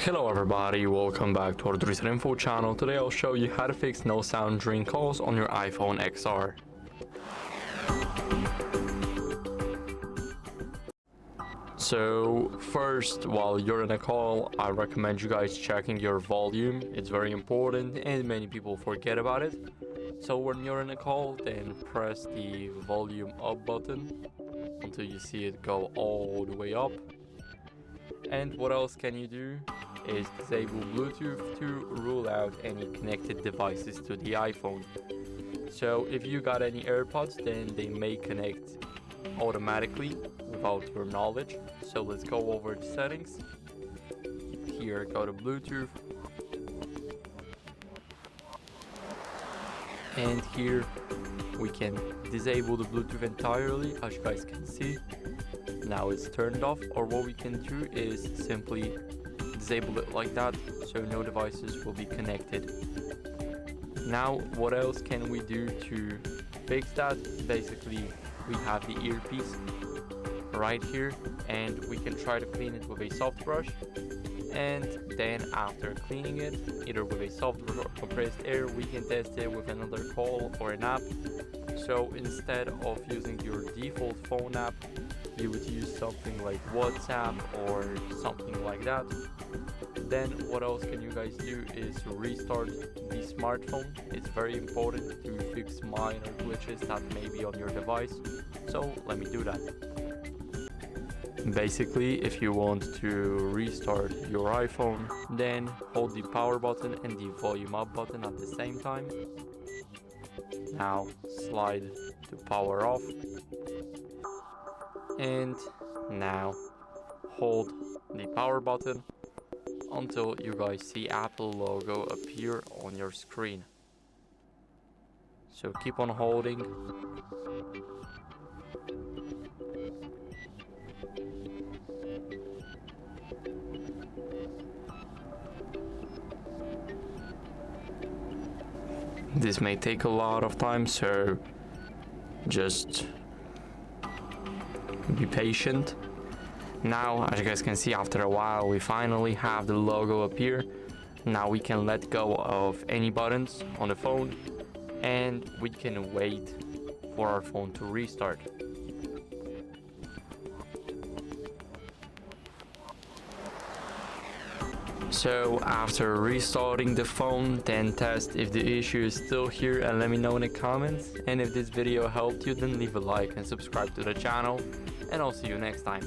Hello everybody, welcome back to HardReset.Info channel. Today I'll show you how to fix no sound during calls on your iPhone XR. So first, while you're in a call, I recommend you guys checking your volume. It's very important and many people forget about it. So when you're in a call, then press the volume up button until you see it go all the way up. And what else can you do is disable Bluetooth to rule out any connected devices to the iPhone. So if you got any AirPods, then they may connect automatically without your knowledge. So let's go over the settings. Here, go to Bluetooth. And here we can disable the Bluetooth entirely, as you guys can see. Now it's turned off, or what we can do is simply disable it like that, so no devices will be connected. Now what else can we do to fix that? Basically we have the earpiece right here, and we can try to clean it with a soft brush, and then after cleaning it either with a soft brush or compressed air, we can test it with another call or an app. So instead of using your default phone app, you would use something like WhatsApp or something like that. Then what else can you guys do is restart the smartphone. It's very important to fix minor glitches that may be on your device, so let me do that. Basically, if you want to restart your iPhone, then hold the power button and the volume up button at the same time. Now slide to power off, and now hold the power button until you guys see Apple logo appear on your screen. So keep on holding. This may take a lot of time, so just be patient. Now, as you guys can see, after a while we finally have the logo appear. Now we can let go of any buttons on the phone, and we can wait for our phone to restart. So after restarting the phone, then test if the issue is still here and let me know in the comments. And if this video helped you, then leave a like and subscribe to the channel, and I'll see you next time.